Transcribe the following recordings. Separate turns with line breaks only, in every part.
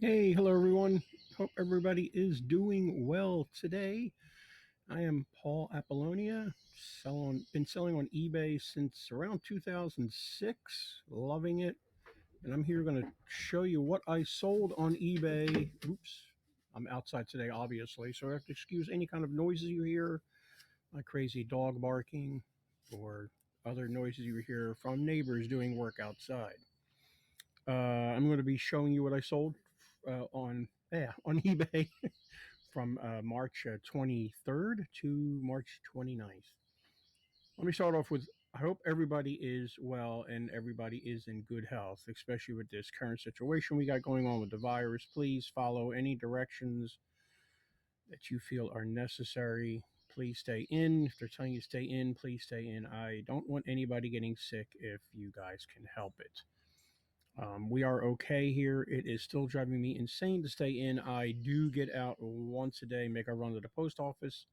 Hey, hello everyone. Hope everybody is doing well today. I am Paul Apollonia. Been selling on eBay since around 2006. Loving it. And I'm here going to show you what I sold on eBay. Oops. I'm outside today, obviously, so I have to excuse any kind of noises you hear, like crazy dog barking or other noises you hear from neighbors doing work outside. I'm going to be showing you what I sold on eBay from March 23rd to March 29th. Let me start off with I hope everybody is well and everybody is in good health, especially with this current situation we got going on with the virus. Please follow any directions that you feel are necessary. Please stay in. If they're telling you to stay in, please stay in. I don't want anybody getting sick if you guys can help it. We are okay here. It is still driving me insane to stay in. I do get out once a day, make a run to the post office.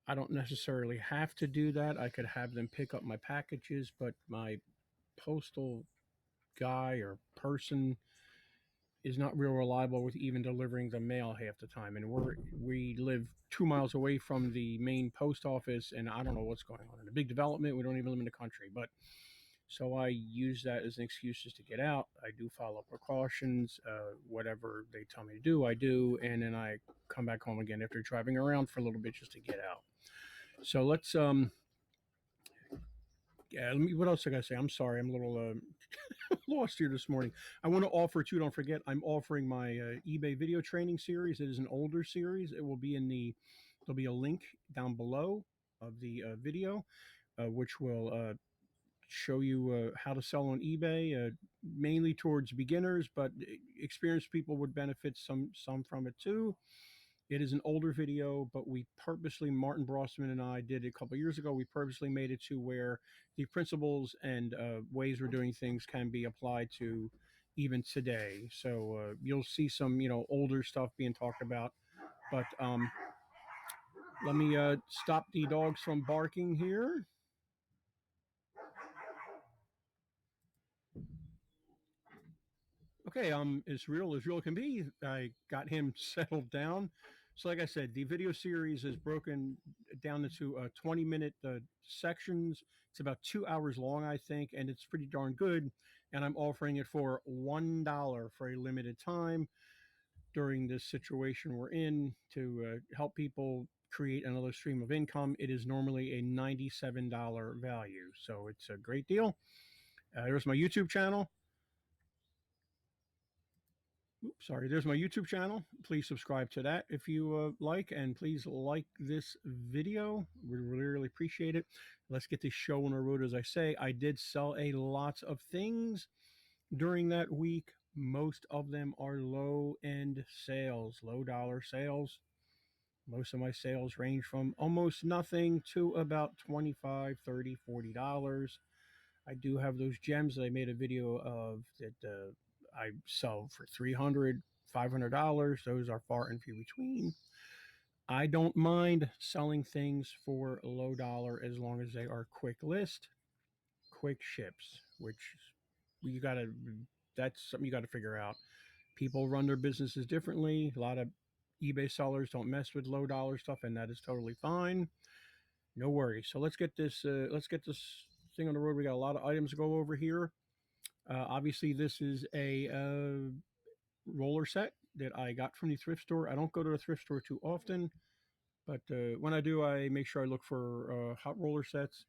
I don't necessarily have to do that. I could have them pick up my packages, but my postal guy or person is not real reliable with even delivering the mail half the time. And we live 2 miles away from the main post office, and I don't know what's going on. In a big development, we don't even live in the country, but so I use that as an excuse just to get out. I do follow precautions. Whatever they tell me to do, I do. And then I come back home again after driving around for a little bit just to get out. So let's, yeah, what else I got to say? I'm sorry. I'm a little lost here this morning. I want to offer, too, don't forget, I'm offering my eBay video training series. It is an older series. It will be there'll be a link down below of the video, which will show you how to sell on eBay, mainly towards beginners, but experienced people would benefit some from it too. It is an older video, but we purposely, Martin Brossman and I did it a couple of years ago. We purposely made it to where the principles and ways we're doing things can be applied to even today. So you'll see some, older stuff being talked about. But let me stop the dogs from barking here. Okay, as real can be. I got him settled down. So, like I said, the video series is broken down into 20-minute sections. It's about 2 hours long, I think, and it's pretty darn good. And I'm offering it for $1 for a limited time during this situation we're in to help people create another stream of income. It is normally a $97 value, so it's a great deal. There's my YouTube channel. Sorry, there's my YouTube channel. Please subscribe to that if you like, and please like this video. We really appreciate it. Let's get this show on the road. As I say, I did sell a lot of things during that week. Most of them are low-end sales, low-dollar sales. Most of my sales range from almost nothing to about $25, $30, $40. I do have those gems that I made a video of that I sell for $300, $500. Those are far and few between. I don't mind selling things for low dollar as long as they are quick list, quick ships, which you gotta that's something you gotta figure out. People run their businesses differently. A lot of eBay sellers don't mess with low dollar stuff, and that is totally fine. No worries. So let's get this thing on the road. We got a lot of items to go over here. Obviously, this is a roller set that I got from the thrift store. I don't go to the thrift store too often, but when I do, I make sure I look for hot roller sets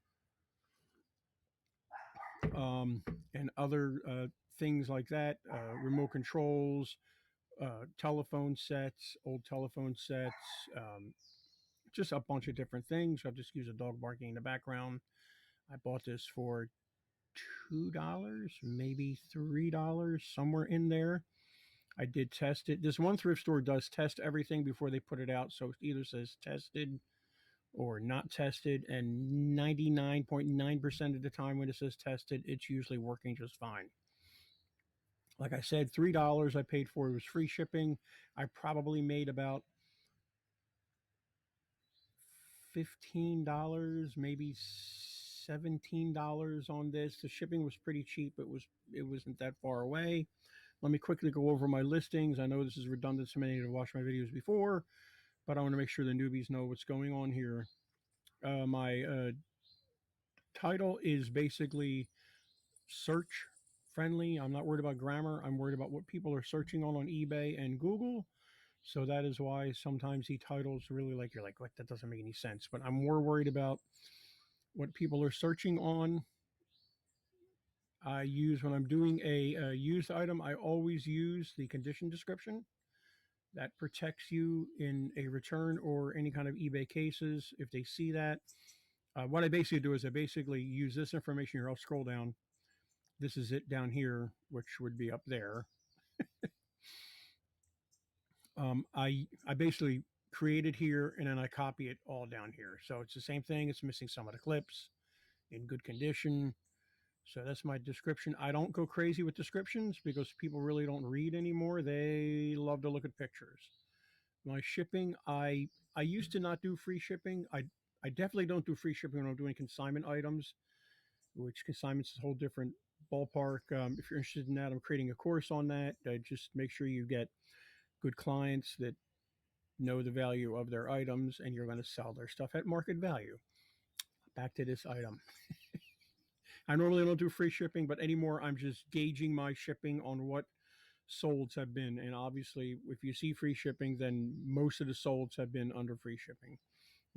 and other things like that, remote controls, telephone sets, old telephone sets, just a bunch of different things. I'll just use a dog barking in the background. I bought this for $2, maybe $3, somewhere in there. I did test it. This one thrift store does test everything before they put it out, so it either says tested or not tested, and 99.9% of the time when it says tested, it's usually working just fine. Like I said, $3 I paid for it was free shipping. I probably made about $15, maybe $17 on this. The shipping was pretty cheap. It wasn't that far away. Let me quickly go over my listings. I know this is redundant to many that have watched my videos before, but I want to make sure the newbies know what's going on here. My title is basically search friendly. I'm not worried about grammar. I'm worried about what people are searching on eBay and Google. So that is why sometimes the titles really like, you're like, what? That doesn't make any sense. But I'm more worried about what people are searching on. I use, when I'm doing a used item, I always use the condition description. That protects you in a return or any kind of eBay cases. If they see that, what I basically do is I basically use this information here. I'll scroll down. This is it down here, which would be up there. I basically create it here and then I copy it all down here. So it's the same thing. It's missing some of the clips in good condition. So that's my description. I don't go crazy with descriptions because people really don't read anymore. They love to look at pictures. My shipping, I used to not do free shipping. I definitely don't do free shipping when I'm doing consignment items, which consignment's a whole different ballpark. If you're interested in that, I'm creating a course on that. Just make sure you get good clients that know the value of their items and you're going to sell their stuff at market value. Back to this item. I normally don't do free shipping, but anymore I'm just gauging my shipping on what solds have been. And obviously, if you see free shipping, then most of the solds have been under free shipping.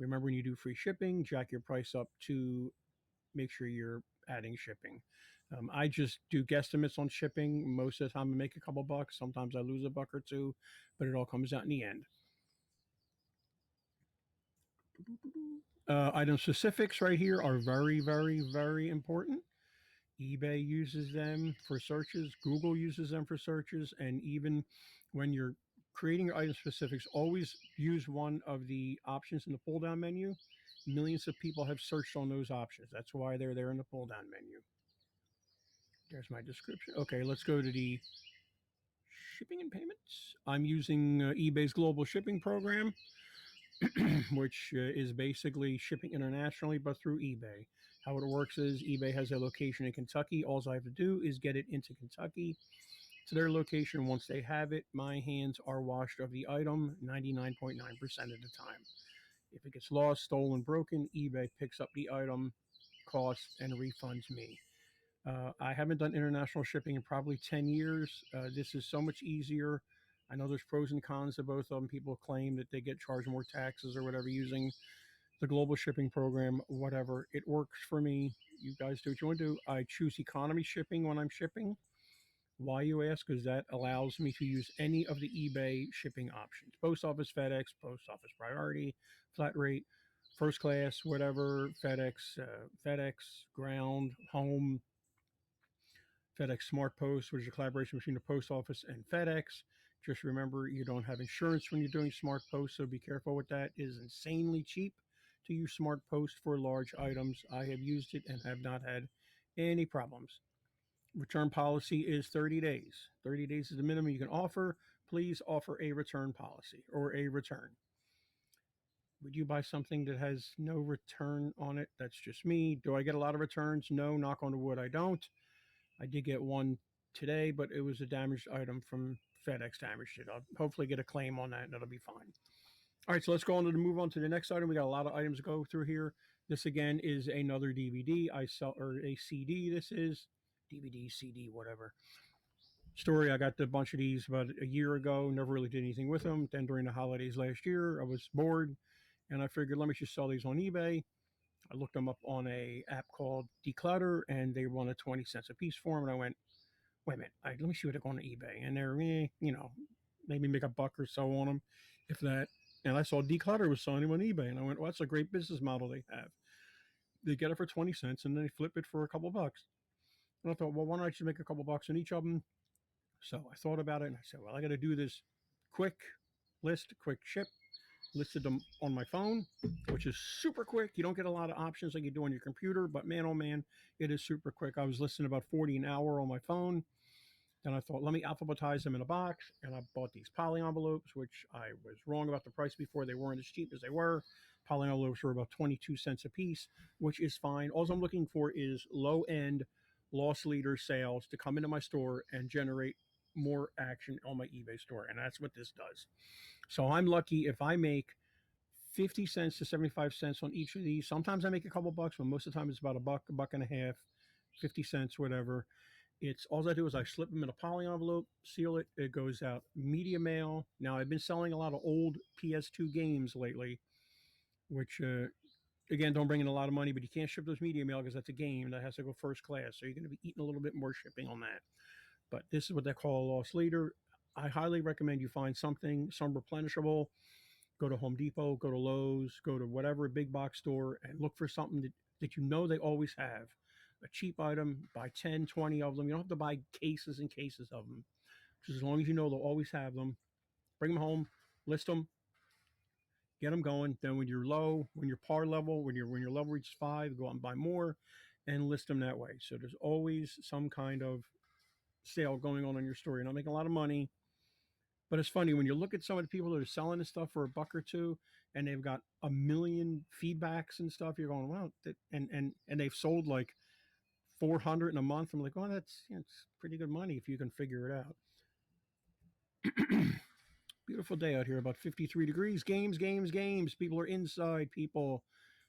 Remember, when you do free shipping, jack your price up to make sure you're adding shipping. I just do guesstimates on shipping. Most of the time I make a couple bucks. Sometimes I lose a buck or two, but it all comes out in the end. Item specifics right here are very, very, very important. eBay uses them for searches. Google uses them for searches. And even when you're creating your item specifics, always use one of the options in the pull down menu. Millions of people have searched on those options. That's why they're there in the pull down menu. There's my description. Okay, let's go to the shipping and payments. I'm using eBay's global shipping program, which is basically shipping internationally, but through eBay. How it works is eBay has a location in Kentucky. All I have to do is get it into Kentucky to their location. Once they have it, my hands are washed of the item 99.9% of the time. If it gets lost, stolen, broken, eBay picks up the item, costs, and refunds me. I haven't done international shipping in probably 10 years. This is so much easier. I know there's pros and cons to both of them. People claim that they get charged more taxes or whatever using the global shipping program, whatever. It works for me. You guys do what you want to do. I choose economy shipping when I'm shipping. Why, you ask? Because that allows me to use any of the eBay shipping options. Post office, FedEx, post office priority, flat rate, first class, whatever, FedEx, ground, home, FedEx Smart Post, which is a collaboration between the post office and FedEx. Just remember, you don't have insurance when you're doing Smart Post, so be careful with that. It is insanely cheap to use Smart Post for large items. I have used it and have not had any problems. Return policy is 30 days. 30 days is the minimum you can offer. Please offer a return policy or a return. Would you buy something that has no return on it? That's just me. Do I get a lot of returns? No, knock on the wood, I don't. I did get one today, but it was a damaged item from FedEx damaged it. I'll hopefully get a claim on that and it'll be fine. All right, so let's go on to move on to the next item. We got a lot of items to go through here. This again is another DVD I sell, or a CD. This is DVD, CD, whatever. Story. I got a bunch of these about a year ago. Never really did anything with them. Then during the holidays last year, I was bored, and I figured let me just sell these on eBay. I looked them up on a app called Declutter, and they wanted 20 cents a piece for them. And I went, wait a minute, let me see what they're going to eBay. And they're, maybe make a buck or so on them, if that. And I saw Declutter was selling them on eBay, and I went, well, that's a great business model they have. They get it for 20 cents, and then they flip it for a couple bucks. And I thought, well, why don't I just make a couple bucks on each of them? So I thought about it, and I said, well, I got to do this quick list, quick ship. Listed them on my phone, which is super quick. You don't get a lot of options like you do on your computer, but man, oh man, it is super quick. I was listing about 40 an hour on my phone. Then I thought, let me alphabetize them in a box, and I bought these poly envelopes, which I was wrong about the price before. They weren't as cheap as they were. Poly envelopes were about 22 cents a piece, which is fine. All I'm looking for is low-end loss leader sales to come into my store and generate more action on my eBay store, and that's what this does. So I'm lucky if I make 50 cents to 75 cents on each of these. Sometimes I make a couple bucks, but most of the time it's about a buck and a half, 50 cents, whatever. It's all I do is I slip them in a poly envelope, seal it. It goes out media mail. Now I've been selling a lot of old PS2 games lately, which again don't bring in a lot of money, but you can't ship those media mail because that's a game that has to go first class. So you're going to be eating a little bit more shipping on that. But this is what they call a loss leader. I highly recommend you find something, some replenishable. Go to Home Depot, go to Lowe's, go to whatever big box store and look for something that you know they always have. A cheap item, buy 10, 20 of them. You don't have to buy cases and cases of them. Just as long as you know they'll always have them. Bring them home, list them, get them going. Then when you're low, when you're par level, when your level reaches 5, go out and buy more and list them that way. So there's always some kind of sale going on in your store. You're not making a lot of money, but it's funny when you look at some of the people that are selling this stuff for a buck or two, and they've got a million feedbacks and stuff. You're going, wow, and they've sold like 400 in a month. I'm like, oh, it's pretty good money if you can figure it out. Beautiful day out here, about 53 degrees. Games, games, games. People are inside. People,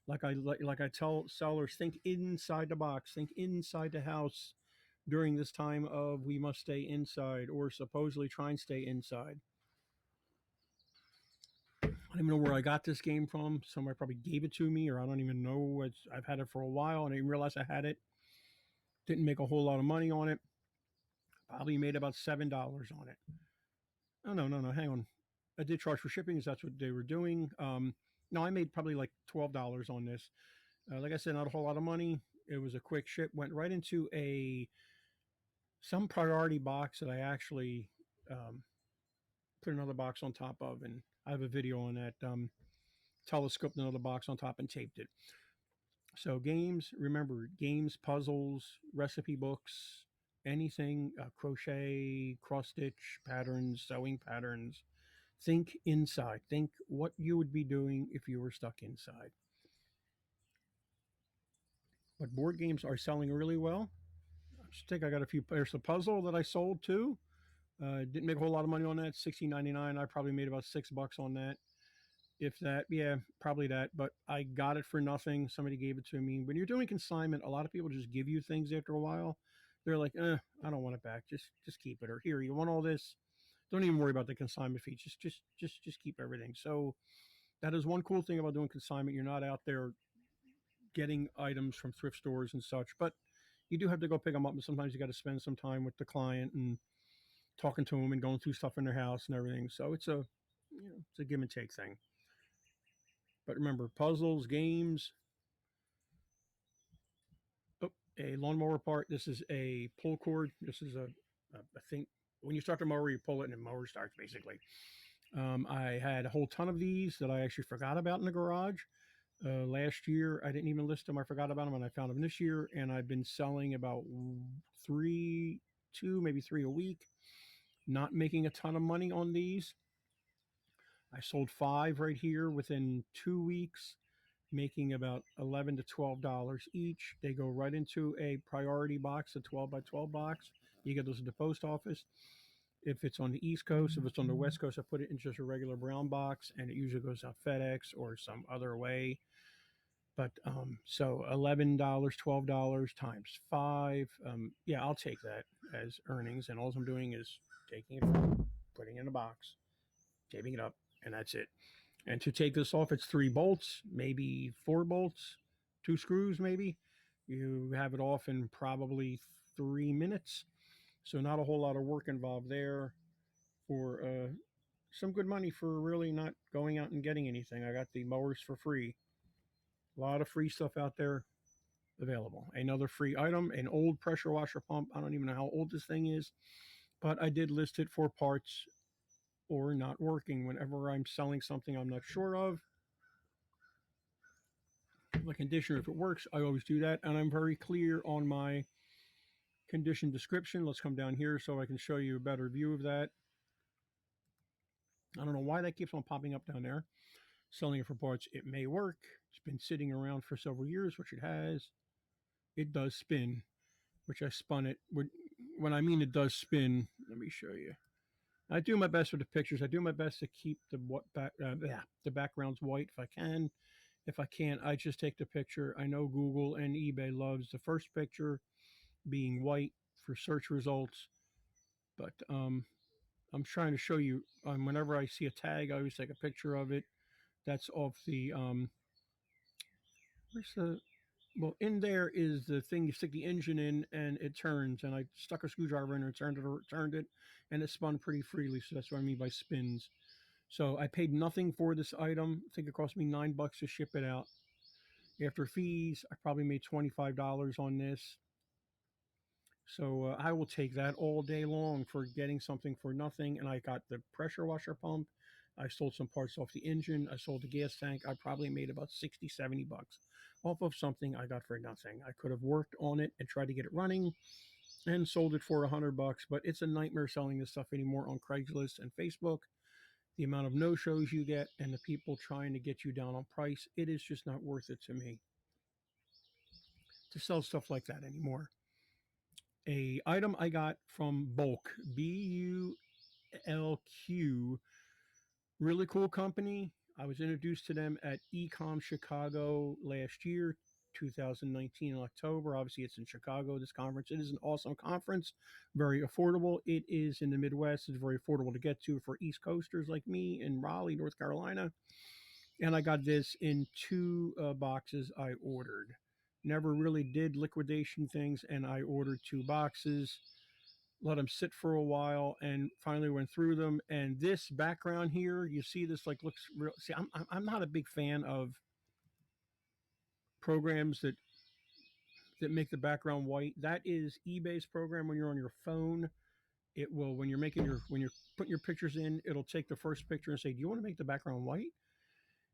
like I tell sellers, think inside the box, think inside the house during this time of we must stay inside or supposedly try and stay inside. I don't even know where I got this game from. Somebody probably gave it to me, or I don't even know. I've had it for a while, and I didn't realize I had it. Didn't make a whole lot of money on it. Probably made about $7 on it. Oh no, hang on. I did charge for shipping, because that's what they were doing. No, I made probably like $12 on this. Like I said, not a whole lot of money. It was a quick ship. Went right into some priority box that I actually put another box on top of, and I have a video on that. Telescoped another box on top and taped it. So games, remember, games, puzzles, recipe books, anything, crochet, cross stitch patterns, sewing patterns. Think inside. Think what you would be doing if you were stuck inside. But board games are selling really well. I think I got a few. There's a puzzle that I sold too. Didn't make a whole lot of money on that. $16.99. I probably made about $6 on that, if that. Yeah, probably that. But I got it for nothing. Somebody gave it to me. When you're doing consignment, a lot of people just give you things after a while. They're like, I don't want it back. Just keep it. Or here, you want all this? Don't even worry about the consignment fee. Just keep everything. So that is one cool thing about doing consignment. You're not out there getting items from thrift stores and such, but you do have to go pick them up. And sometimes you got to spend some time with the client and talking to them and going through stuff in their house and everything. So it's a give and take thing. But remember, puzzles, games. Oh, a lawnmower part. This is a pull cord. This is a thing. When you start the mower, you pull it and the mower starts basically. I had a whole ton of these that I actually forgot about in the garage. Last year, I didn't even list them. I forgot about them, and I found them this year. And I've been selling about maybe three a week. Not making a ton of money on these. I sold 5 right here within 2 weeks, making about $11 to $12 each. They go right into a priority box, a 12 by 12 box. You get those at the post office. If it's on the East Coast, if it's on the West Coast, I put it in just a regular brown box, and it usually goes out FedEx or some other way. But so $11, $12 times 5. Yeah, I'll take that as earnings, and all I'm doing is taking it, putting it in a box, taping it up, and that's it. And to take this off, it's 3 bolts, maybe 4 bolts, 2 screws, maybe. You have it off in probably 3 minutes. So not a whole lot of work involved there for some good money for really not going out and getting anything. I got the mowers for free. A lot of free stuff out there available. Another free item, an old pressure washer pump. I don't even know how old this thing is, but I did list it for parts or not working. Whenever I'm selling something I'm not sure of, the conditioner, if it works, I always do that. And I'm very clear on my condition description. Let's come down here so I can show you a better view of that. I don't know why that keeps on popping up down there. Selling it for parts. It may work. It's been sitting around for several years, which it has. It does spin, which I spun it. when I mean it does spin, let me show you. I do my best with the pictures. I do my best to keep the backgrounds white if I can. If I can't, I just take the picture. I know Google and eBay loves the first picture being white for search results, but I'm trying to show you. Whenever I see a tag, I always take a picture of it. That's off the where's the well, in there is the thing you stick the engine in and it turns. And I stuck a screwdriver in and turned it, and it spun pretty freely. So that's what I mean by spins. So I paid nothing for this item. I think it cost me $9 to ship it out. After fees, I probably made $25 on this. So I will take that all day long for getting something for nothing. And I got the pressure washer pump. I sold some parts off the engine. I sold the gas tank. I probably made about 60, $70 off of something I got for nothing. I could have worked on it and tried to get it running and sold it for $100, but it's a nightmare selling this stuff anymore on Craigslist and Facebook. The amount of no shows you get and the people trying to get you down on price, it is just not worth it to me to sell stuff like that anymore. A item I got from Bulk, BULQ, really cool company. I was introduced to them at eCom Chicago last year, 2019 in October. Obviously, it's in Chicago, this conference. It is an awesome conference, very affordable. It is in the Midwest. It's very affordable to get to for East Coasters like me in Raleigh, North Carolina. And I got this in two boxes I ordered. Never really did liquidation things, and I ordered two boxes, let them sit for a while, and finally went through them. And this background here, you see this like looks real. See, I'm not a big fan of programs that make the background white. That is eBay's program when you're on your phone. It will when you're putting your pictures in, it'll take the first picture and say, "Do you want to make the background white?"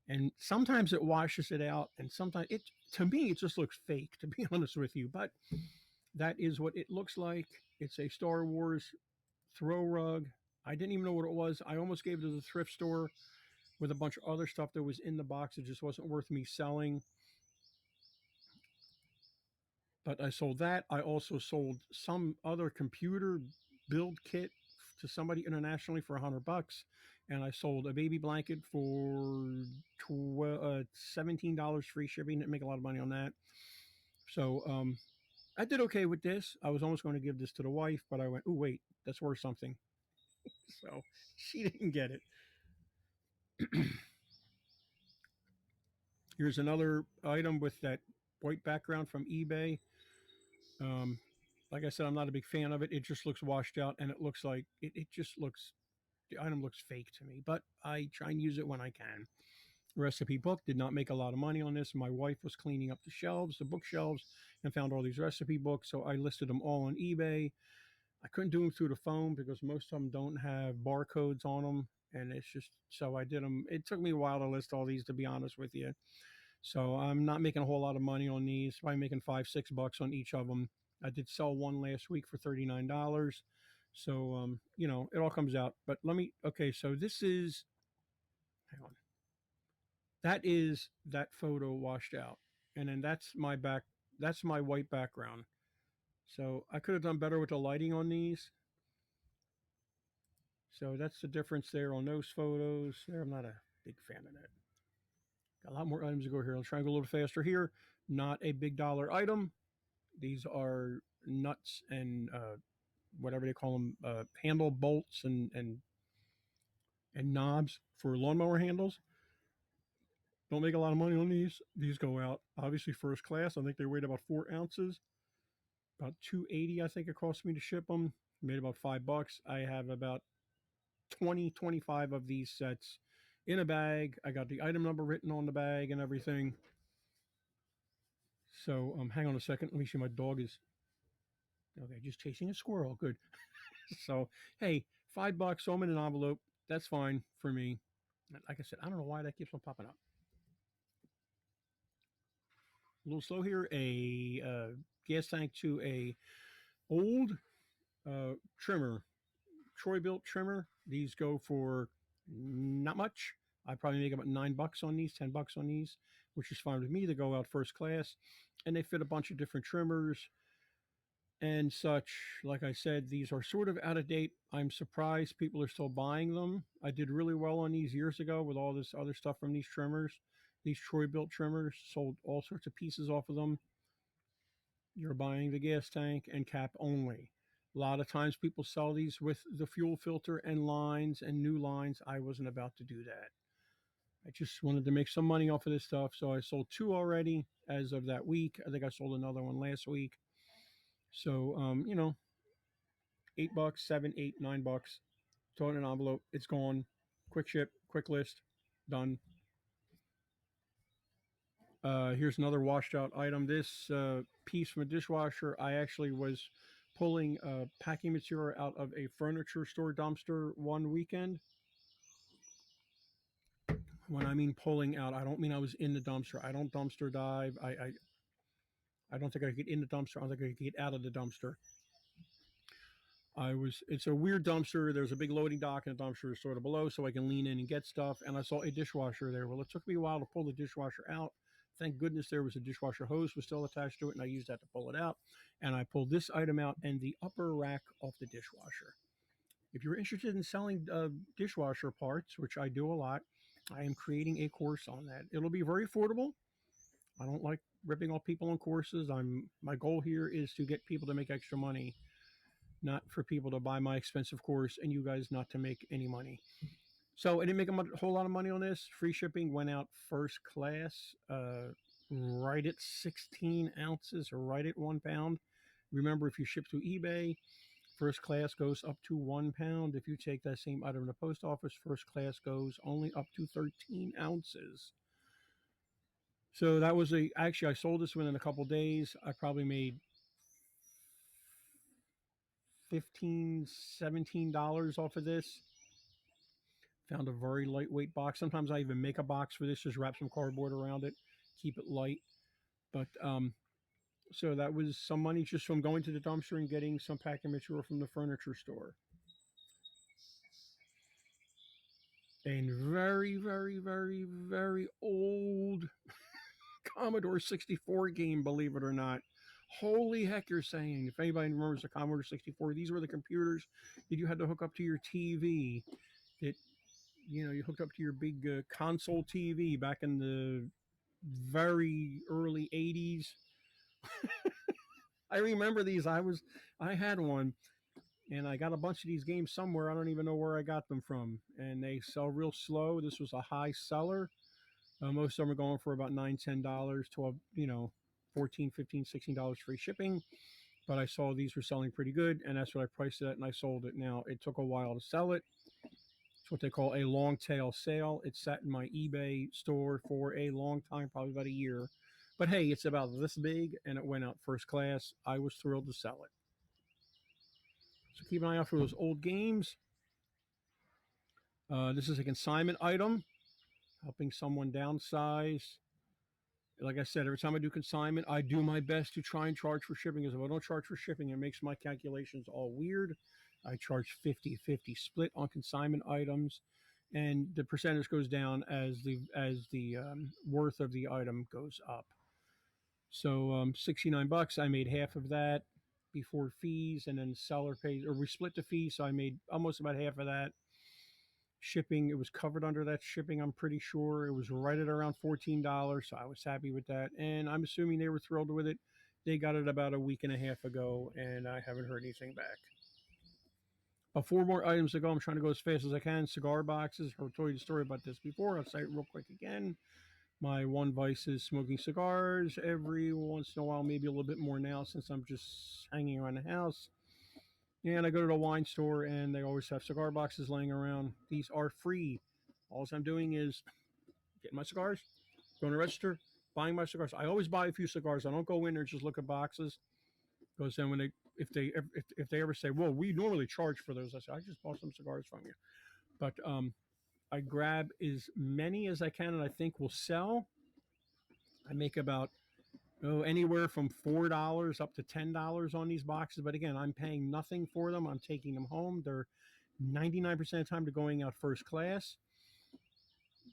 And sometimes it washes it out, and sometimes it to me it just looks fake, to be honest with you. But that is what it looks like. It's a Star Wars throw rug. I didn't even know what it was. I almost gave it to the thrift store with a bunch of other stuff that was in the box. It just wasn't worth me selling. But I sold that. I also sold some other computer build kit to somebody internationally for $100, and I sold a baby blanket for $17 free shipping. Didn't make a lot of money on that. So I did okay with this. I was almost going to give this to the wife, but I went, "Oh wait, that's worth something." So she didn't get it. Here's another item with that white background from eBay. Um, like I said, I'm not a big fan of it. It just looks washed out, and it looks like it just looks, the item looks fake to me, but I try and use it when I can. Recipe book, did not make a lot of money on this. My wife was cleaning up the shelves, the bookshelves, and found all these recipe books. So I listed them all on eBay. I couldn't do them through the phone because most of them don't have barcodes on them. And it's just, so I did them. It took me a while to list all these, to be honest with you. So I'm not making a whole lot of money on these. Probably making $5-6 on each of them. I did sell one last week for $39. So, it all comes out. But okay, so this is, hang on. That is that photo washed out. And then that's my white background. So I could have done better with the lighting on these. So that's the difference there on those photos. There, I'm not a big fan of that. Got a lot more items to go here. I'll try and go a little faster here. Not a big dollar item. These are nuts and whatever they call them, handle bolts and knobs for lawnmower handles. Don't make a lot of money on these. These go out obviously first class. I think they weighed about 4 ounces. About $2.80, I think it cost me to ship them. Made about $5. I have about 25 of these sets in a bag. I got the item number written on the bag and everything. So hang on a second. Let me see. My dog is okay. Just chasing a squirrel. Good. So hey, $5. So I'm in an envelope. That's fine for me. Like I said, I don't know why that keeps on popping up. A little slow here. A gas tank to a old trimmer, TroyBilt Trimmer. These go for not much. I probably make about $9 on these, $10 on these, which is fine with me. They go out first class, and they fit a bunch of different trimmers. and such. Like I said, these are sort of out of date. I'm surprised people are still buying them. I did really well on these years ago with all this other stuff from these trimmers. These TroyBilt trimmers, sold all sorts of pieces off of them. You're buying the gas tank and cap only. A lot of times people sell these with the fuel filter and lines and new lines. I wasn't about to do that. I just wanted to make some money off of this stuff. So I sold two already as of that week. I think I sold another one last week. So, $8, 7, 8, $9. Throw it in an envelope. It's gone. Quick ship, quick list, done. Here's another washed out item. This piece from a dishwasher, I actually was pulling packing material out of a furniture store dumpster one weekend. When I mean pulling out, I don't mean I was in the dumpster. I don't dumpster dive. I don't think I could get in the dumpster. I don't think I could get out of the dumpster. It's a weird dumpster. There's a big loading dock and a dumpster sort of below so I can lean in and get stuff. And I saw a dishwasher there. Well, it took me a while to pull the dishwasher out. Thank goodness there was a dishwasher hose was still attached to it, and I used that to pull it out. And I pulled this item out and the upper rack off the dishwasher. If you're interested in selling dishwasher parts, which I do a lot, I am creating a course on that. It'll be very affordable. I don't like ripping off people on courses. My goal here is to get people to make extra money, not for people to buy my expensive course and you guys not to make any money. So I didn't make a whole lot of money on this. Free shipping went out first class, right at 16 ounces or right at 1 pound. Remember, if you ship through eBay, first class goes up to 1 pound. If you take that same item in the post office, first class goes only up to 13 ounces. So that was actually, I sold this within a couple days. I probably made $15, $17 off of this. Found a very lightweight box. Sometimes I even make a box for this, just wrap some cardboard around it, keep it light. But so that was some money just from going to the dumpster and getting some packing material from the furniture store. A very, very, very, very old Commodore 64 game, believe it or not. Holy heck, you're saying. If anybody remembers the Commodore 64, these were the computers that you had to hook up to your TV. That, you hooked up to your big console TV back in the very early 80s. I remember these. I had one, and I got a bunch of these games somewhere. I don't even know where I got them from, and they sell real slow. This was a high seller. Most of them are going for about $9, $10, $12, $14, $15, $16 free shipping. But I saw these were selling pretty good, and that's what I priced it at, and I sold it. Now, it took a while to sell it. It's what they call a long tail sale. It sat in my eBay store for a long time, probably about a year. But hey, it's about this big, and it went out first class. I was thrilled to sell it. So keep an eye out for those old games. This is a consignment item, helping someone downsize. Like I said, every time I do consignment, I do my best to try and charge for shipping, because if I don't charge for shipping, it makes my calculations all weird. I charge 50-50 split on consignment items, and the percentage goes down as the worth of the item goes up. So $69, I made half of that before fees, and then the seller pays, or we split the fee, so I made almost about half of that. Shipping, it was covered under that shipping, I'm pretty sure. It was right at around $14, so I was happy with that, and I'm assuming they were thrilled with it. They got it about a week and a half ago, and I haven't heard anything back. But 4 more items to go. I'm trying to go as fast as I can. Cigar boxes. I've told you the story about this before. I'll say it real quick again. My one vice is smoking cigars every once in a while, maybe a little bit more now since I'm just hanging around the house. And I go to the wine store, and they always have cigar boxes laying around. These are free. All I'm doing is getting my cigars, going to register, buying my cigars. I always buy a few cigars. I don't go in there and just look at boxes. Because then when if they ever say, well, we normally charge for those, I say, I just bought some cigars from you. But I grab as many as I can, and I think will sell. I make about anywhere from $4 up to $10 on these boxes. But again, I'm paying nothing for them. I'm taking them home. They're 99% of the time they're going out first class.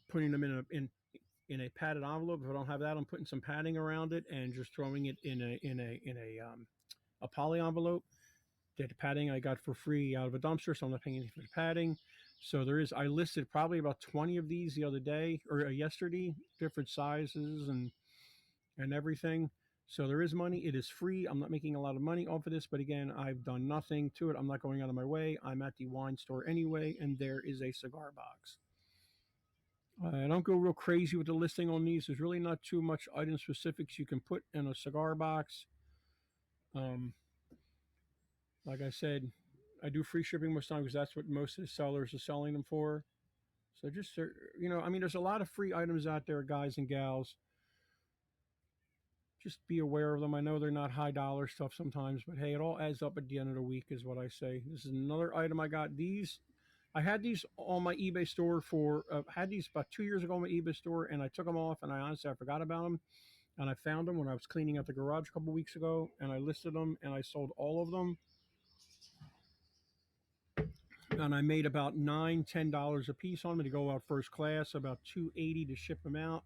Putting them in a padded envelope. If I don't have that, I'm putting some padding around it and just throwing it in a a poly envelope. The padding I got for free out of a dumpster, so I'm not paying anything for the padding. So I listed probably about 20 of these the other day or yesterday, different sizes and everything. So there is money. It is free. I'm not making a lot of money off of this, but again, I've done nothing to it. I'm not going out of my way. I'm at the wine store anyway, and there is a cigar box. I don't go real crazy with the listing on these. There's really not too much item specifics you can put in a cigar box. Um, like I said, I do free shipping most times because that's what most of the sellers are selling them for. So just, I mean, there's a lot of free items out there, guys and gals. Just be aware of them. I know they're not high dollar stuff sometimes, but hey, it all adds up at the end of the week, is what I say. This is another item I got. I had these on my eBay store had these about 2 years ago on my eBay store, and I took them off, and I forgot about them. And I found them when I was cleaning out the garage a couple weeks ago, and I listed them, and I sold all of them. And I made about $9-10 a piece on them to go out first class, about $2.80 to ship them out.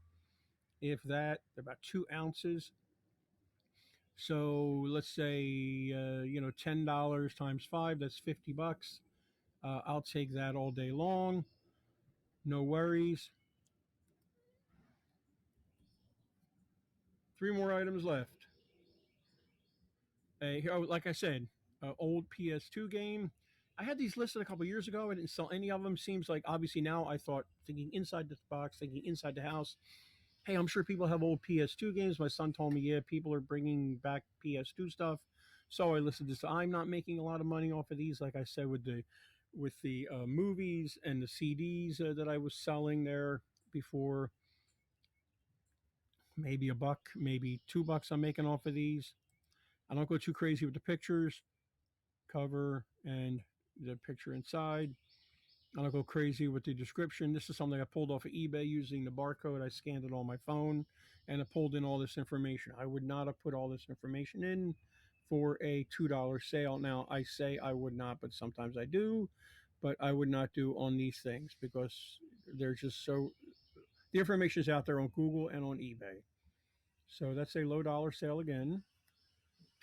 If that, they're about 2 ounces. So let's say $10 times 5, that's $50. I'll take that all day long. No worries. 3 more items left. Like I said, old PS2 game. I had these listed a couple years ago. I didn't sell any of them. Seems like obviously now thinking inside the box, thinking inside the house. Hey, I'm sure people have old PS2 games. My son told me, yeah, people are bringing back PS2 stuff. So I listed this. I'm not making a lot of money off of these. Like I said, with the movies and the CDs that I was selling there before, maybe $1, maybe $2 I'm making off of these. I don't go too crazy with the pictures, cover, and the picture inside. I don't go crazy with the description. This is something I pulled off of eBay using the barcode. I scanned it on my phone, and it pulled in all this information. I would not have put all this information in for a $2 sale. Now, I say I would not, but sometimes I do. But I would not do on these things because they're just the information is out there on Google and on eBay. So that's a low dollar sale again.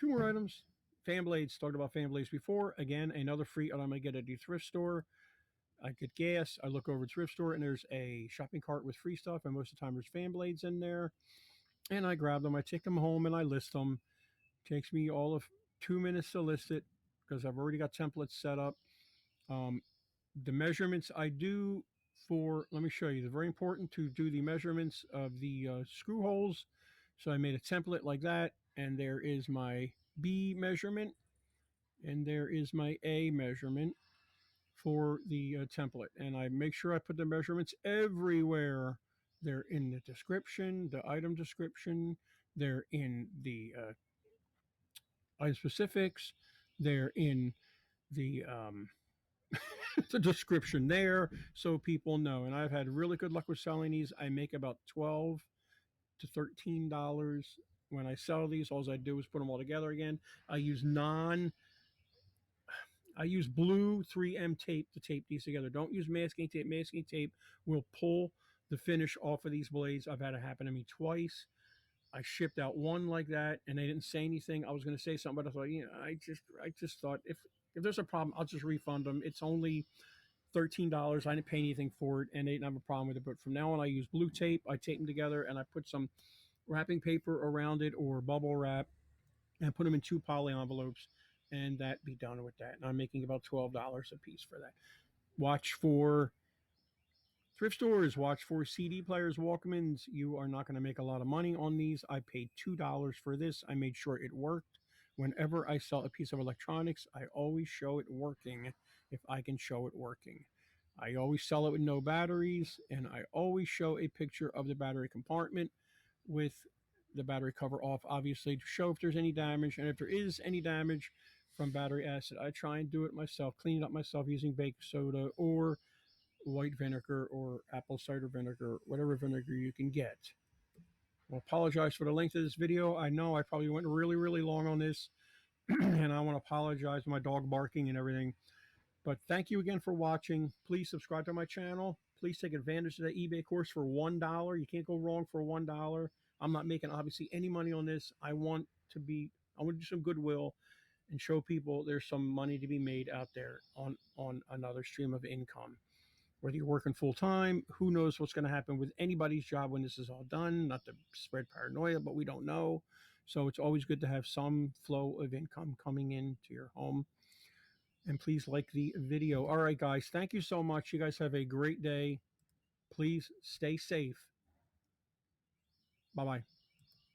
2 more items. Fan blades. Talked about fan blades before. Again, another free item I get at the thrift store. I get gas. I look over at thrift store and there's a shopping cart with free stuff, and most of the time there's fan blades in there. And I grab them. I take them home and I list them. It takes me all of 2 minutes to list it because I've already got templates set up. The measurements I do let me show you. It's very important to do the measurements of the screw holes. So I made a template like that, and there is my B measurement, and there is my A measurement for the template. And I make sure I put the measurements everywhere. They're in the description, the item description. They're in the item specifics. They're in the the description there, so people know. And I've had really good luck with selling these. I make about $12 to $13 when I sell these. All I do is put them all together again. I use blue 3M tape to tape these together. Don't use masking tape. Masking tape will pull the finish off of these blades. I've had it happen to me twice. I shipped out one like that, and they didn't say anything. I was going to say something, but I thought, I just thought if there's a problem, I'll just refund them. It's only $13. I didn't pay anything for it, and they didn't have a problem with it. But from now on, I use blue tape. I tape them together, and I put some wrapping paper around it or bubble wrap, and put them in 2 poly envelopes, and that be done with that. And I'm making about $12 a piece for that. Watch for thrift stores. Watch for CD players, Walkmans. You are not going to make a lot of money on these. I paid $2 for this. I made sure it worked. Whenever I sell a piece of electronics, I always show it working if I can show it working. I always sell it with no batteries, and I always show a picture of the battery compartment with the battery cover off, obviously, to show if there's any damage. And if there is any damage from battery acid, I try and do it myself, clean it up myself using baking soda or white vinegar or apple cider vinegar, whatever vinegar you can get. I apologize for the length of this video. I know I probably went really, really long on this, and I want to apologize for my dog barking and everything. But thank you again for watching. Please subscribe to my channel. Please take advantage of the eBay course for $1. You can't go wrong for $1. I'm not making obviously any money on this. I want to do some goodwill, and show people there's some money to be made out there on another stream of income. Whether you're working full time, who knows what's going to happen with anybody's job when this is all done. Not to spread paranoia, but we don't know. So it's always good to have some flow of income coming into your home. And please like the video. All right, guys, thank you so much. You guys have a great day. Please stay safe. Bye bye.